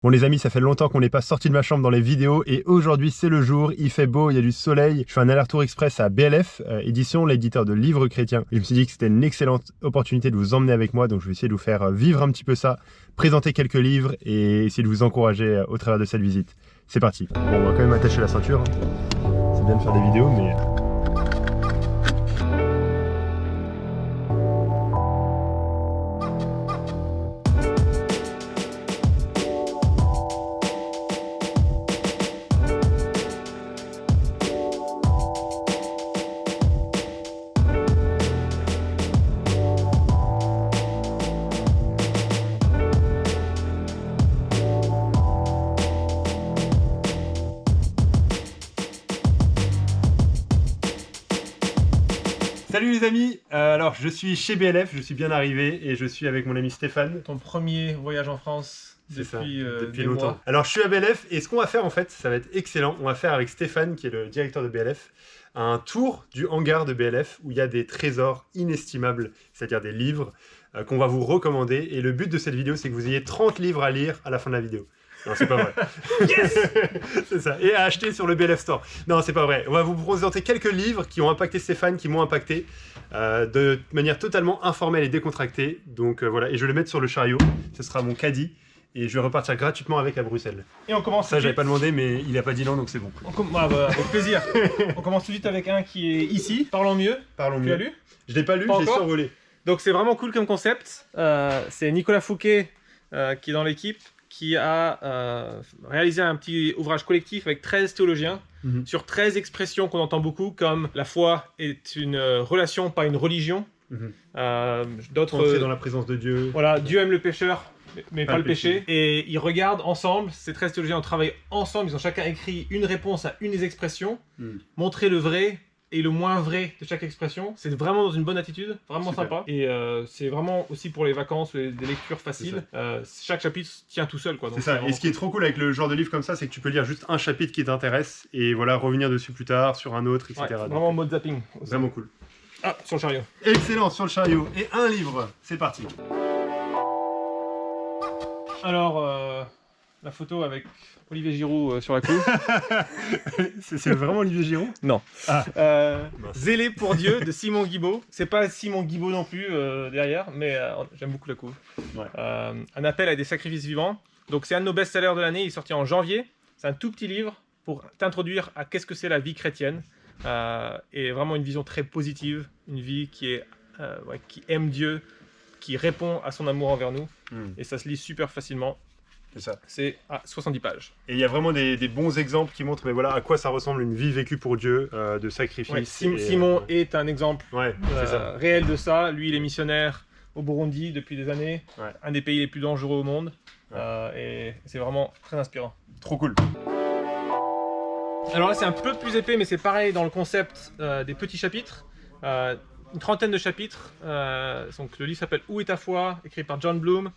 Bon les amis, ça fait longtemps qu'on n'est pas sorti de ma chambre dans les vidéos et aujourd'hui c'est le jour, il fait beau, il y a du soleil. Je fais un aller-retour express à BLF Édition, l'éditeur de livres chrétiens. Je me suis dit que c'était une excellente opportunité de vous emmener avec moi, donc je vais essayer de vous faire vivre un petit peu ça, présenter quelques livres et essayer de vous encourager au travers de cette visite. C'est parti. Bon, on va quand même attacher la ceinture. C'est bien de faire des vidéos, mais... Salut les amis, alors je suis chez BLF, je suis bien arrivé et je suis avec mon ami Stéphane. Ton premier voyage en France depuis longtemps. mois. Alors je suis à BLF et ce qu'on va faire en fait, ça va être excellent. On va faire avec Stéphane, qui est le directeur de BLF, un tour du hangar de BLF où il y a des trésors inestimables, c'est-à-dire des livres qu'on va vous recommander. Et le but de cette vidéo, c'est que vous ayez 30 livres à lire à la fin de la vidéo. Non, c'est pas vrai. Yes. C'est ça. Et à acheter sur le BLF Store. Non, c'est pas vrai. On va vous présenter quelques livres qui ont impacté Stéphane, qui m'ont impacté de manière totalement informelle et décontractée. Donc voilà. Et je vais le mettre sur le chariot. Ce sera mon caddie. Et je vais repartir gratuitement avec à Bruxelles. Et on commence. Ça, j'avais pas demandé, mais il a pas dit non, donc c'est bon. Avec plaisir. On commence tout de suite avec un qui est ici. Parlons mieux. Parlons Tu mieux. l'as lu? Je l'ai pas lu, Pas j'ai encore survolé. Donc c'est vraiment cool comme concept. C'est Nicolas Fouquet qui est dans l'équipe, qui a réalisé un petit ouvrage collectif avec 13 théologiens sur 13 expressions qu'on entend beaucoup, comme la foi est une relation, pas une religion. D'autres. Entrer dans la présence de Dieu. Voilà, Dieu aime le pécheur, mais pas le péché. Et ils regardent ensemble, ces 13 théologiens ont travaillé ensemble, ils ont chacun écrit une réponse à une des expressions, montrer le vrai et le moins vrai de chaque expression. C'est vraiment dans une bonne attitude, vraiment Super. sympa. Et c'est vraiment aussi pour les vacances, des lectures faciles. Chaque chapitre tient tout seul, quoi. C'est ça. Et ce qui est trop cool avec le genre de livre comme ça, c'est que tu peux lire juste un chapitre qui t'intéresse et voilà, revenir dessus plus tard, sur un autre, etc. Ouais, Donc, vraiment en mode zapping aussi. vraiment cool. Ah, sur le chariot. Excellent, sur le chariot. Et un livre. C'est parti. Alors, la photo avec Olivier Giroud sur la couve. C'est vraiment Olivier Giroud? Non. Ah. Mince. Zélé pour Dieu de Simon Guibaud. C'est pas Simon Guibaud non plus derrière, mais j'aime beaucoup la couve. Ouais. Un appel à des sacrifices vivants. Donc c'est un de nos best-sellers de l'année, il est sorti en janvier. C'est un tout petit livre pour t'introduire à qu'est-ce que c'est la vie chrétienne. Et vraiment une vision très positive, une vie qui aime Dieu, qui répond à son amour envers nous. Et ça se lit super facilement. C'est ça. C'est à 70 pages. Et il y a vraiment des bons exemples qui montrent mais voilà, à quoi ça ressemble une vie vécue pour Dieu, de sacrifice. Ouais, et, Simon est un exemple c'est ça. réel de ça. Lui, il est missionnaire au Burundi depuis des années, un des pays les plus dangereux au monde. Et c'est vraiment très inspirant. Trop cool. Alors là, c'est un peu plus épais, mais c'est pareil dans le concept des petits chapitres. Une trentaine de chapitres. Donc, le livre s'appelle Où est ta foi, écrit par John Bloom.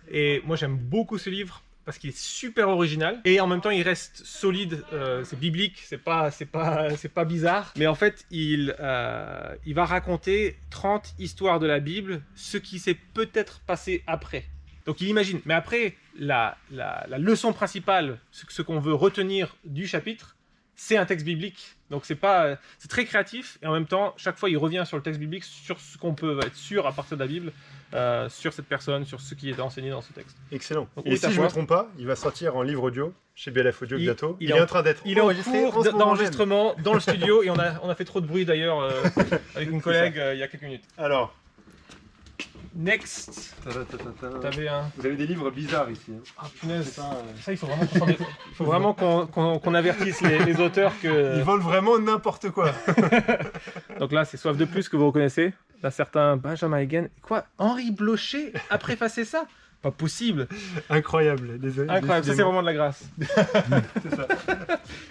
Et moi, j'aime beaucoup ce livre parce qu'il est super original et en même temps il reste solide, c'est biblique, c'est pas bizarre, mais en fait il va raconter 30 histoires de la Bible, ce qui s'est peut-être passé après. Donc il imagine, mais après la leçon principale, ce qu'on veut retenir du chapitre, c'est un texte biblique. Donc c'est très créatif et en même temps chaque fois il revient sur le texte biblique, sur ce qu'on peut être sûr à partir de la Bible. Sur cette personne, sur ce qui est enseigné dans ce texte. Excellent. Donc, et si je ne me trompe pas, il va sortir en livre audio chez BLF Audio bientôt. Il est en train d'être enregistré en cours d'enregistrement dans le studio et on a fait trop de bruit d'ailleurs avec une collègue il y a quelques minutes. Alors, next. T'avais un... Vous avez des livres bizarres ici. Hein. Ah punaise, ça il faut vraiment qu'on avertisse les auteurs que... Ils volent vraiment n'importe quoi. Donc là c'est Soif de plus que vous reconnaissez. D'un certain Benjamin Hagen. Quoi, Henri Blocher a préfacé ça? Pas possible. Incroyable, désolé. Incroyable, ça c'est vraiment de la grâce. C'est ça.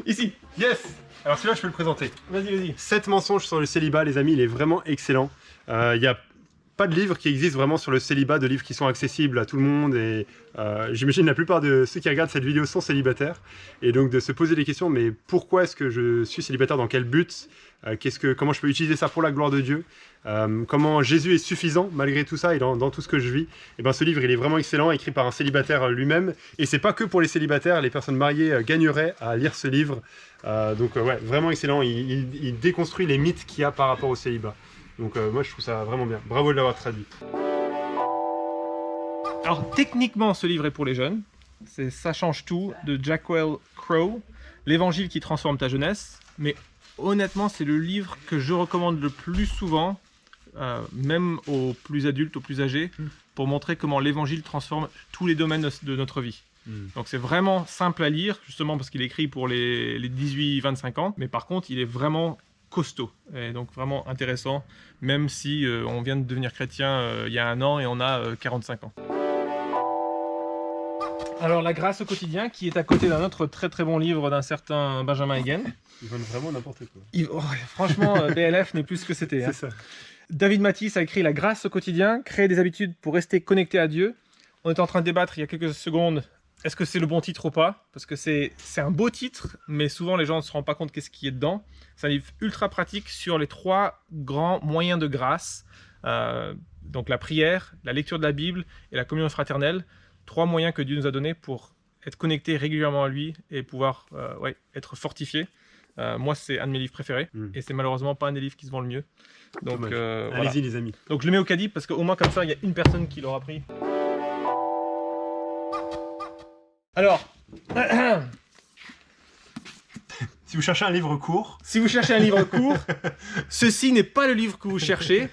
Ici. Yes. Alors celui-là je peux le présenter. Vas-y. 7 mensonges sur le célibat, les amis, il est vraiment excellent. Il y a pas de livres qui existent vraiment sur le célibat, de livres qui sont accessibles à tout le monde. Et j'imagine la plupart de ceux qui regardent cette vidéo sont célibataires. Et donc de se poser des questions, mais pourquoi est-ce que je suis célibataire? Dans quel but? Comment je peux utiliser ça pour la gloire de Dieu? Comment Jésus est suffisant malgré tout ça et dans tout ce que je vis? Et ben, ce livre, il est vraiment excellent, écrit par un célibataire lui-même. Et c'est pas que pour les célibataires, les personnes mariées gagneraient à lire ce livre. Ouais, vraiment excellent. Il déconstruit les mythes qu'il y a par rapport au célibat. Donc moi je trouve ça vraiment bien. Bravo de l'avoir traduit. Alors techniquement ce livre est pour les jeunes. C'est Ça change tout de Jackwell Crow, l'évangile qui transforme ta jeunesse. Mais honnêtement c'est le livre que je recommande le plus souvent, même aux plus adultes, aux plus âgés, pour montrer comment l'évangile transforme tous les domaines de notre vie. Donc c'est vraiment simple à lire, justement parce qu'il est écrit pour les 18-25 ans. Mais par contre il est vraiment costaud et donc vraiment intéressant, même si on vient de devenir chrétien il y a un an et on a 45 ans. Alors la grâce au quotidien qui est à côté d'un autre très très bon livre d'un certain Benjamin Hagen. Ils veulent vraiment n'importe quoi. Franchement BLF n'est plus ce que c'était. C'est ça. David Matisse a écrit La grâce au quotidien, créer des habitudes pour rester connecté à Dieu. On était en train de débattre il y a quelques secondes. Est-ce que c'est le bon titre ou pas? Parce que c'est un beau titre, mais souvent les gens ne se rendent pas compte qu'est-ce qui est dedans. C'est un livre ultra pratique sur les 3 grands moyens de grâce. Donc la prière, la lecture de la Bible et la communion fraternelle. 3 moyens que Dieu nous a donnés pour être connecté régulièrement à lui et pouvoir être fortifié. Moi, c'est un de mes livres préférés et c'est malheureusement pas un des livres qui se vend le mieux. Donc, allez-y voilà. les amis. Donc je le mets au caddie parce qu'au moins comme ça, il y a une personne qui l'aura pris. Alors, Si vous cherchez un livre court, ceci n'est pas le livre que vous cherchez.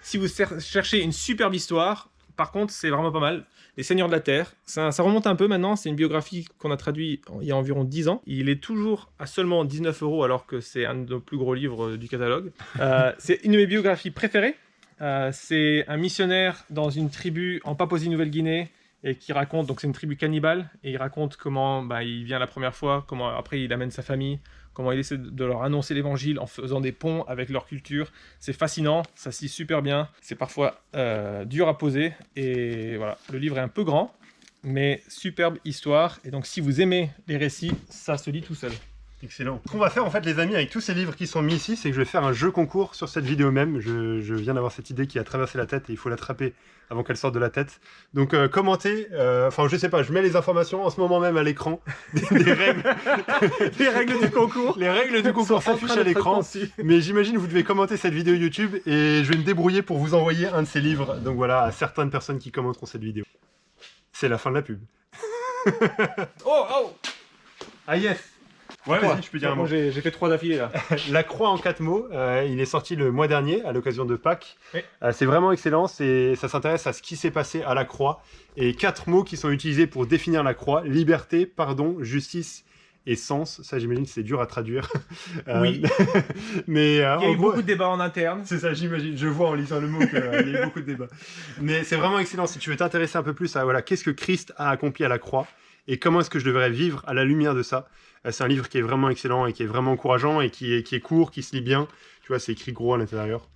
Si vous cherchez une superbe histoire, par contre, c'est vraiment pas mal. Les Seigneurs de la Terre, ça remonte un peu maintenant, c'est une biographie qu'on a traduite il y a environ 10 ans. Il est toujours à seulement 19 € alors que c'est un de nos plus gros livres du catalogue. C'est une de mes biographies préférées. C'est un missionnaire dans une tribu en Papouasie-Nouvelle-Guinée et qui raconte, donc c'est une tribu cannibale, et il raconte comment il vient la première fois, comment après il amène sa famille, comment il essaie de leur annoncer l'évangile en faisant des ponts avec leur culture. C'est fascinant, ça se lit super bien, c'est parfois dur à poser, et voilà, le livre est un peu grand, mais superbe histoire, et donc si vous aimez les récits, ça se lit tout seul. excellent. Ce qu'on va faire en fait les amis avec tous ces livres qui sont mis ici, c'est que je vais faire un jeu concours sur cette vidéo même. Je viens d'avoir cette idée qui a traversé la tête et il faut l'attraper avant qu'elle sorte de la tête. Donc commentez, enfin je sais pas, je mets les informations en ce moment même à l'écran des règles. Les règles du concours. Les règles du concours s'affichent à l'écran. Mais j'imagine vous devez commenter cette vidéo YouTube et je vais me débrouiller pour vous envoyer un de ces livres. Donc voilà, à certaines personnes qui commenteront cette vidéo. C'est la fin de la pub. Oh. Ah yes. Ouais, vas-y, je peux dire un mot. J'ai fait 3 d'affilée là. La croix en 4 mots, il est sorti le mois dernier à l'occasion de Pâques. Oui. C'est vraiment excellent, ça s'intéresse à ce qui s'est passé à la croix. Et 4 mots qui sont utilisés pour définir la croix: liberté, pardon, justice et sens. Ça, j'imagine que c'est dur à traduire. Oui. Mais, il y a eu beaucoup de débats en interne. C'est ça, j'imagine. Je vois en lisant le mot qu'il y a eu beaucoup de débats. Mais c'est vraiment excellent. Si tu veux t'intéresser un peu plus à qu'est-ce que Christ a accompli à la croix et comment est-ce que je devrais vivre à la lumière de ça. C'est un livre qui est vraiment excellent et qui est vraiment encourageant et qui est court, qui se lit bien. Tu vois, c'est écrit gros à l'intérieur.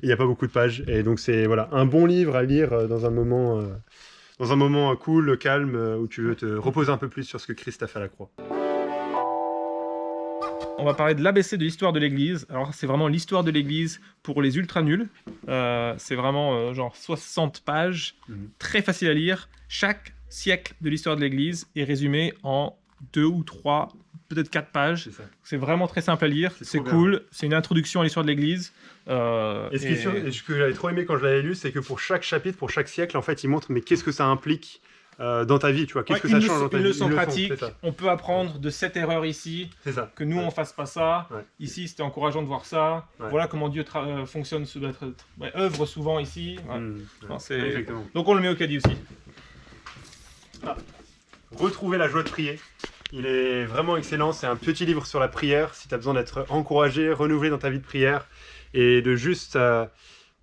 Il n'y a pas beaucoup de pages. Et donc, c'est un bon livre à lire dans un moment cool, calme, où tu veux te reposer un peu plus sur ce que Christ a fait à la croix. On va parler de l'ABC de l'histoire de l'Église. Alors, c'est vraiment l'histoire de l'Église pour les ultra nuls. C'est vraiment genre 60 pages, très facile à lire. Chaque siècle de l'histoire de l'Église est résumé en 2 ou 3, peut-être 4 pages. C'est vraiment très simple à lire, c'est cool, c'est une introduction à l'histoire de l'Église. Et ce que j'avais trop aimé quand je l'avais lu, c'est que pour chaque chapitre, pour chaque siècle, en fait, il montre mais qu'est-ce que ça implique dans ta vie, tu vois, qu'est-ce que ça change dans ta vie. Une leçon pratique, on peut apprendre de cette erreur ici, que nous on fasse pas ça, ici c'était encourageant de voir ça, voilà comment Dieu fonctionne, œuvre souvent ici. Non, donc on le met au caddie aussi. Retrouver la joie de prier. Il est vraiment excellent, c'est un petit livre sur la prière, si tu as besoin d'être encouragé, renouvelé dans ta vie de prière, et de juste...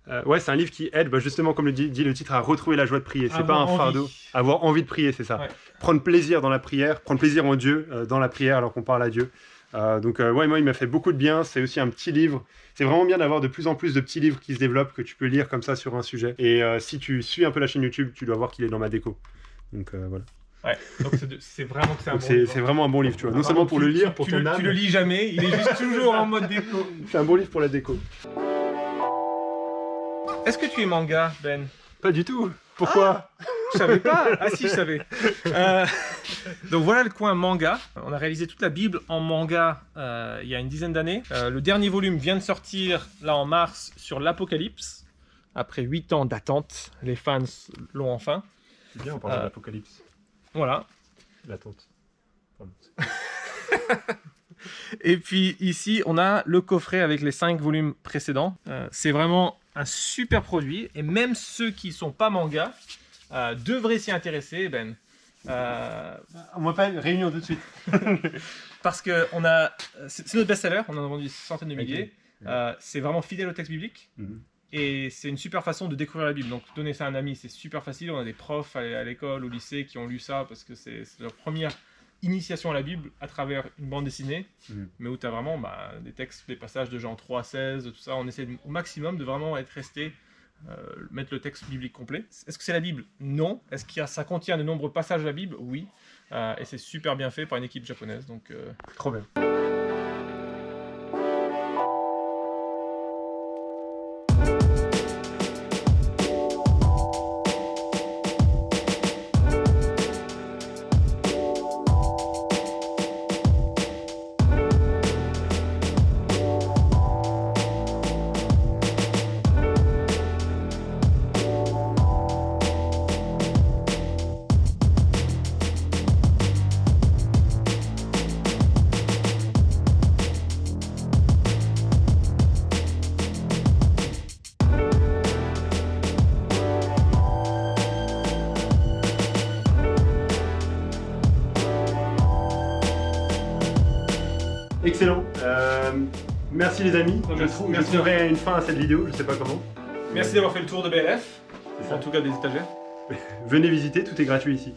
c'est un livre qui aide, justement, comme le dit le titre, à retrouver la joie de prier. C'est pas un fardeau. Avoir envie de prier, c'est ça. Ouais. Prendre plaisir dans la prière, prendre plaisir en Dieu, dans la prière, alors qu'on parle à Dieu. Ouais, moi il m'a fait beaucoup de bien, c'est aussi un petit livre. C'est vraiment bien d'avoir de plus en plus de petits livres qui se développent, que tu peux lire comme ça sur un sujet. Et si tu suis un peu la chaîne YouTube, tu dois voir qu'il est dans ma déco. Donc voilà. Ouais, donc c'est vraiment que c'est un Donc bon c'est livre. c'est vraiment un bon livre, tu vois. Non Ah, seulement vraiment, pour le lire, pour tu ton le, âme, tu le lis jamais, il est juste toujours en mode déco. c'est un bon livre pour la déco. Est-ce que tu es manga, Ben? Pas du tout. Pourquoi? Je savais pas. Ah si, je savais. Donc voilà le coin manga. On a réalisé toute la Bible en manga il y a une dizaine d'années. Le dernier volume vient de sortir là en mars sur l'Apocalypse. Après 8 ans d'attente, les fans l'ont enfin. C'est bien, on parle de l'apocalypse. Voilà. L'attente. Pardon. Et puis ici, on a le coffret avec les 5 volumes précédents. C'est vraiment un super produit. Et même ceux qui ne sont pas manga devraient s'y intéresser, Ben. On va faire une réunion tout de suite. Parce que c'est notre best-seller, on en a vendu des centaines de milliers. C'est vraiment fidèle au texte biblique. Et c'est une super façon de découvrir la Bible. Donc donner ça à un ami, c'est super facile. On a des profs à l'école, au lycée qui ont lu ça parce que c'est leur première initiation à la Bible à travers une bande dessinée. Mais où tu as vraiment des textes, des passages de Jean 3, 16, tout ça. On essaie au maximum de vraiment mettre le texte biblique complet. Est-ce que c'est la Bible? Non. Est-ce que ça contient de nombreux passages de la Bible? Oui. Et c'est super bien fait par une équipe japonaise. Donc, Trop bien. Excellent. Merci les amis. Je trouverai une fin à cette vidéo, je sais pas comment. merci d'avoir fait le tour de BLF. ça. En tout cas des étagères. Venez visiter, tout est gratuit ici.